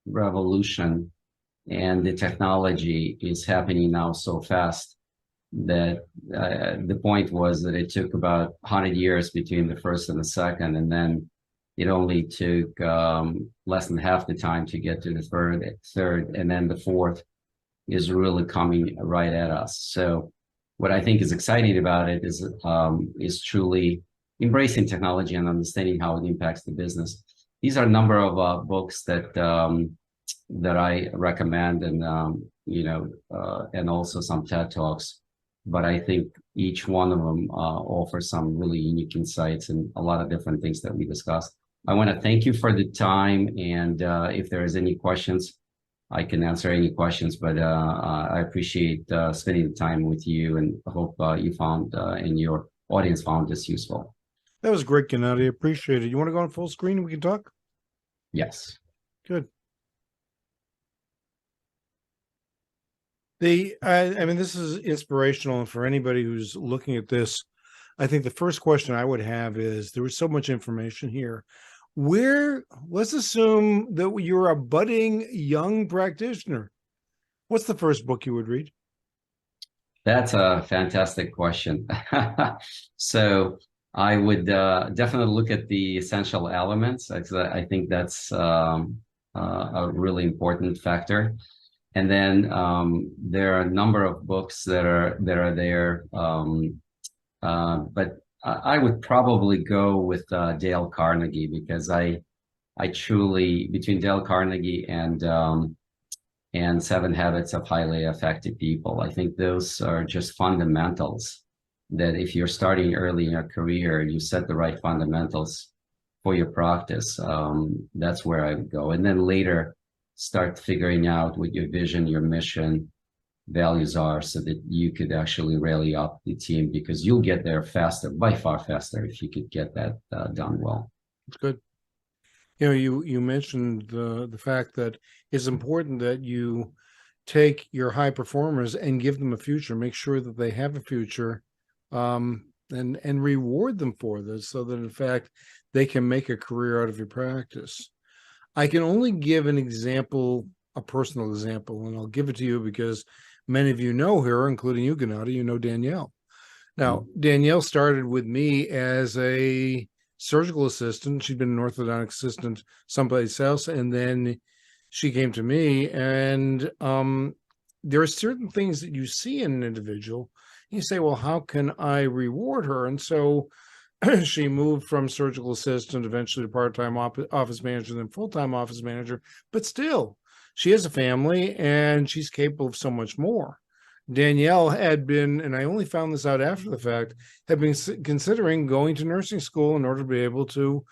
revolution and the technology is happening now so fast that the point was that it took about 100 years between the first and the second, and then it only took less than half the time to get to the third, and then the fourth is really coming right at us. So what I think is exciting about it is truly embracing technology and understanding how it impacts the business. These are a number of books that I recommend, and and also some TED Talks. But I think each one of them offers some really unique insights and a lot of different things that we discussed. I want to thank you for the time, and if there is any questions, I can answer any questions. But I appreciate spending the time with you, and I hope you found and your audience found this useful. That was great, Gennady. Appreciate it. You want to go on full screen and we can talk? Yes. Good. I mean, this is inspirational. And for anybody who's looking at this, I think the first question I would have is, there was so much information here. Let's assume that you're a budding young practitioner. What's the first book you would read? That's a fantastic question. So I would definitely look at the essential elements. I think that's a really important factor. And then there are a number of books that are there. But I would probably go with Dale Carnegie, because I truly, between Dale Carnegie and Seven Habits of Highly Effective People, I think those are just fundamentals that if you're starting early in your career, you set the right fundamentals for your practice. That's where I would go. And then later start figuring out what your vision, your mission, values are, so that you could actually rally up the team, because you'll get there faster, by far faster, if you could get that done well. It's good. You know, you mentioned the fact that it's important that you take your high performers and give them a future, make sure that they have a future, and reward them for this, so that in fact they can make a career out of your practice. I can only give an example, a personal example, and I'll give it to you because many of you know her, including you, Gennady. You know Danielle. Now, Danielle started with me as a surgical assistant. She'd been an orthodontic assistant someplace else, and then she came to me. And there are certain things that you see in an individual. You say, well, how can I reward her? And so she moved from surgical assistant eventually to part-time office manager, then full-time office manager. But still, she has a family and she's capable of so much more. Danielle had been, and I only found this out after the fact, had been considering going to nursing school in order to be able to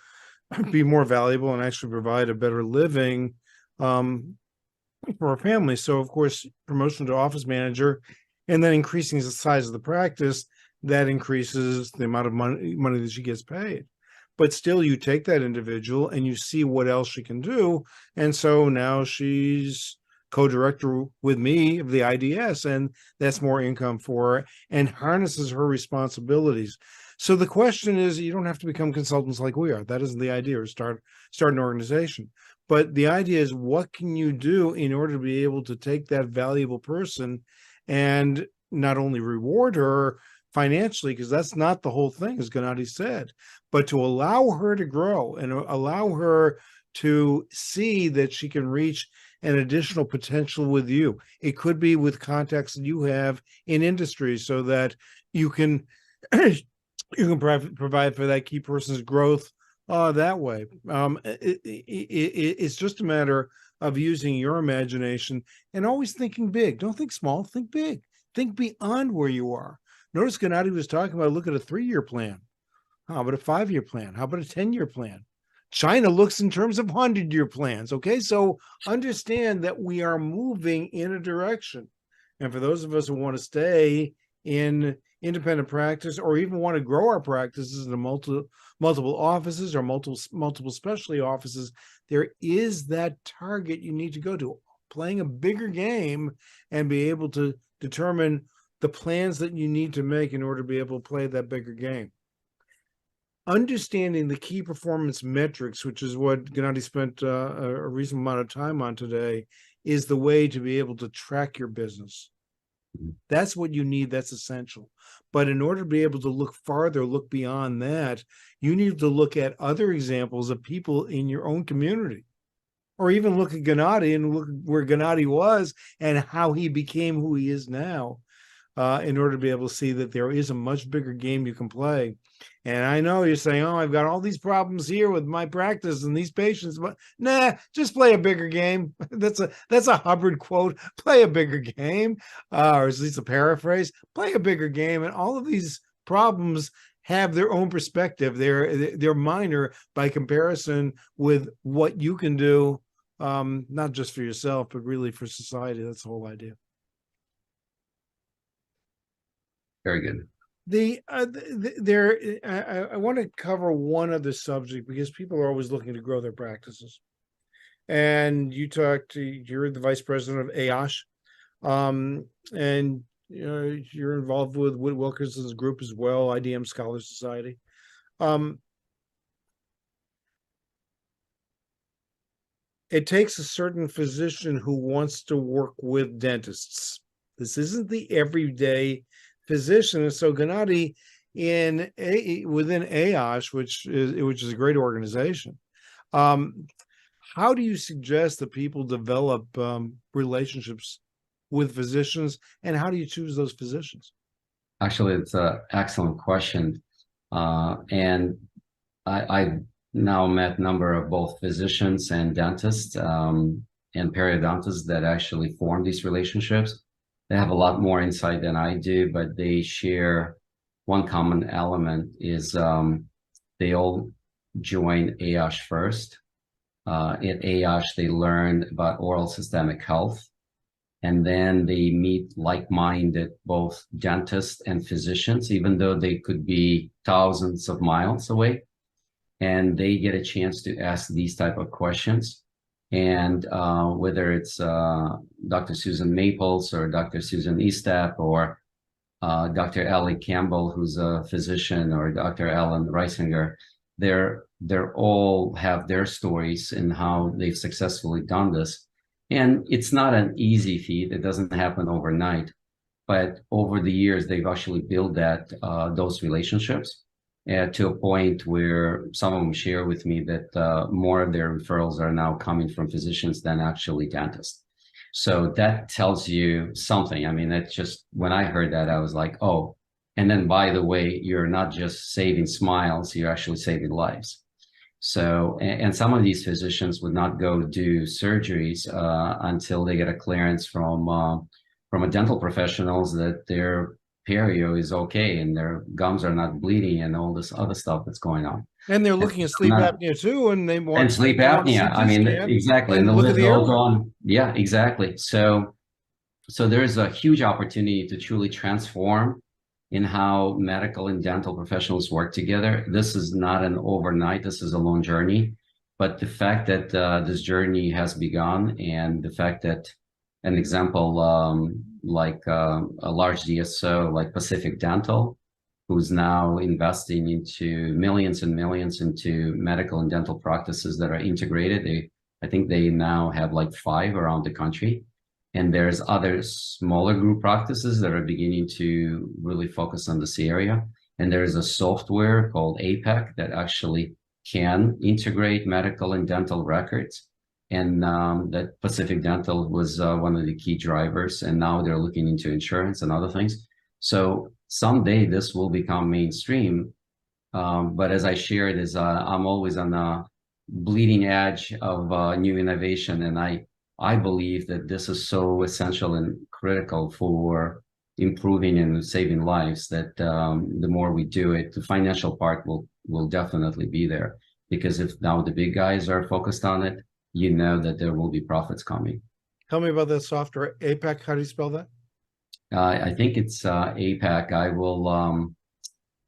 be more valuable and actually provide a better living for her family. So, of course, promotion to office manager and then increasing the size of the practice, that increases the amount of money that she gets paid. But still, you take that individual and you see what else she can do. And so now she's co-director with me of the IDS, and that's more income for her and harnesses her responsibilities. So the question is, you don't have to become consultants like we are. That isn't the idea, or start an organization. But the idea is, what can you do in order to be able to take that valuable person and not only reward her financially, because that's not the whole thing, as Gennady said, but to allow her to grow and allow her to see that she can reach an additional potential with you. It could be with contacts that you have in industry, so that you can provide for that key person's growth that way. It's just a matter of using your imagination and always thinking big. Don't think small, think big. Think beyond where you are. Notice Gennady was talking about, look at a 3-year plan. How about a 5-year plan? How about a 10-year plan? China looks in terms of 100-year plans. Okay, so understand that we are moving in a direction. And for those of us who want to stay in independent practice, or even want to grow our practices into multiple offices or multiple specialty offices, there is that target you need to go to, playing a bigger game and be able to determine the plans that you need to make in order to be able to play that bigger game. Understanding the key performance metrics, which is what Gennady spent a reasonable amount of time on today, is the way to be able to track your business. That's what you need. That's essential. But in order to be able to look farther, look beyond that, you need to look at other examples of people in your own community, or even look at Gennady and look where Gennady was and how he became who he is now, in order to be able to see that there is a much bigger game you can play. And I know you're saying, oh, I've got all these problems here with my practice and these patients, but nah, just play a bigger game. That's a Hubbard quote. Play a bigger game, or at least a paraphrase. Play a bigger game, and all of these problems have their own perspective. They're minor by comparison with what you can do, not just for yourself, but really for society. That's the whole idea. Very good. I want to cover one other subject, because people are always looking to grow their practices. And you're the vice president of AOSH, and you're involved with Whit Wilkinson's group as well, IDM Scholar Society. It takes a certain physician who wants to work with dentists. This isn't the everyday physician. And so Gennady, within AOSH, which is a great organization, how do you suggest that people develop relationships with physicians, and how do you choose those physicians? Actually, it's an excellent question. And I've now met a number of both physicians and dentists and periodontists that actually form these relationships. They have a lot more insight than I do, but they share one common element is they all join AOSH first. At AOSH, they learn about oral systemic health, and then they meet like-minded both dentists and physicians, even though they could be thousands of miles away, and they get a chance to ask these type of questions. And whether it's Dr. Susan Maples or Dr. Susan Estep or Dr. Ellie Campbell, who's a physician, or Dr. Alan Reisinger, they're all have their stories and how they've successfully done this. And it's not an easy feat. It doesn't happen overnight, but over the years, they've actually built those relationships to a point where some of them share with me that more of their referrals are now coming from physicians than actually dentists. So that tells you something. I mean, that's just, when I heard that, I was like, oh, and then by the way, you're not just saving smiles, you're actually saving lives. So, and some of these physicians would not go do surgeries until they get a clearance from a dental professionals that their perio is okay and their gums are not bleeding and all this other stuff that's going on. And they're looking at sleep apnea too, and they want sleep apnea. I mean, exactly. And the list goes on. Yeah, exactly. So there's a huge opportunity to truly transform in how medical and dental professionals work together. This is not an overnight, this is a long journey. But the fact that this journey has begun, and the fact that an example like a large DSO like Pacific Dental, who's now investing into millions and millions into medical and dental practices that are integrated. I think they now have like 5 around the country. And there's other smaller group practices that are beginning to really focus on this area. And there's a software called APEC that actually can integrate medical and dental records. And that Pacific Dental was one of the key drivers. And now they're looking into insurance and other things. So someday this will become mainstream. But as I shared, I'm always on the bleeding edge of new innovation. And I believe that this is so essential and critical for improving and saving lives that the more we do it, the financial part will definitely be there. Because if now the big guys are focused on it, you know that there will be profits coming. Tell me about that software, APEC. How do you spell that? I think it's APEC.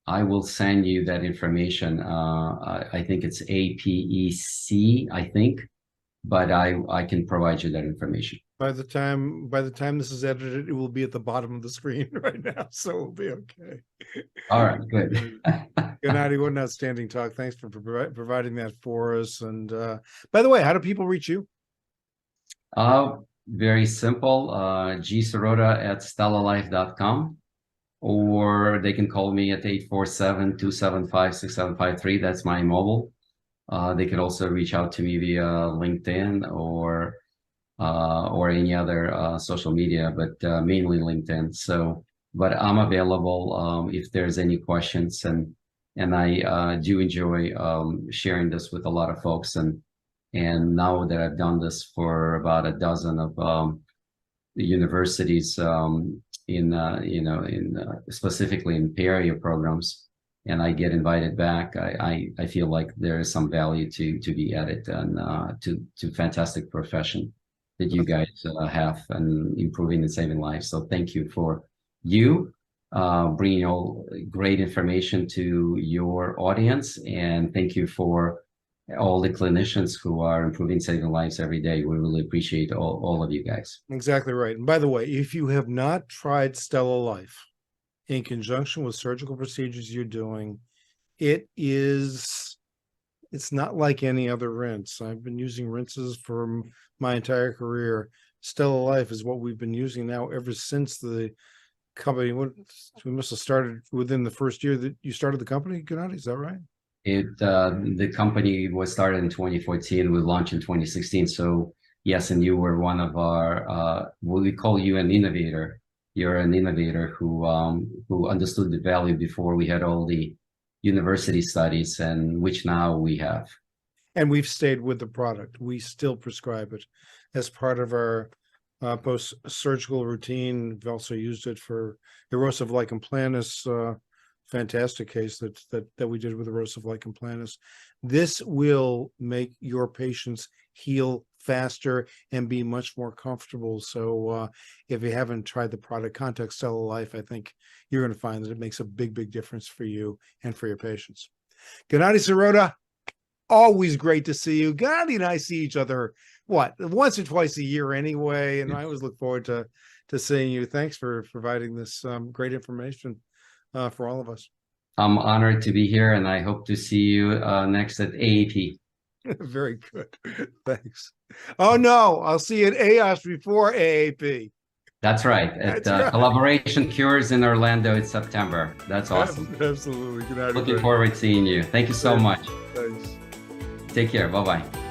I will send you that information. I think it's APEC, I think, but I can provide you that information. By the time this is edited, it will be at the bottom of the screen right now, so we'll be okay. All right, good. Gennady, what an outstanding talk. Thanks for providing that for us. And by the way, how do people reach you? Very simple, gsirota@StellaLife.com, or they can call me at 847-275-6753. That's my mobile. They can also reach out to me via LinkedIn or any other social media, but mainly LinkedIn. So, but I'm available if there's any questions, and I do enjoy sharing this with a lot of folks. And now that I've done this for about a dozen of universities specifically in perio programs, and I get invited back, I feel like there is some value to be added and to fantastic profession that you guys have and improving and saving lives. So thank you for bringing all great information to your audience, and thank you for all the clinicians who are improving, saving lives every day. We really appreciate all of you guys. Exactly right. And by the way, if you have not tried StellaLife in conjunction with surgical procedures you're doing, it's not like any other rinse. I've been using rinses for my entire career. StellaLife is what we've been using now ever since the company. We must have started within the first year that you started the company, Gennady, is that right? The company was started in 2014. We launched in 2016. So yes, and you were one of our, we call you an innovator. You're an innovator who understood the value before we had all the university studies, and which now we have. And we've stayed with the product. We still prescribe it as part of our post-surgical routine. We've also used it for erosive lichen planus, fantastic case that we did with erosive lichen planus. This will make your patients heal faster and be much more comfortable. So if you haven't tried the product, contact StellaLife. I think you're going to find that it makes a big difference for you and for your patients. Gennady, Sirota, always great to see you. Gennady and I see each other, what, once or twice a year anyway, and I always look forward to seeing you. Thanks for providing this great information for all of us. I'm honored to be here, and I hope to see you next at AAP. Very good. Thanks. Oh, no, I'll see you at AOS before AAP. That's right. At Collaboration Cures in Orlando in September. That's awesome. Absolutely. Looking forward to seeing you. Thank you so much. Thanks. Take care. Bye-bye.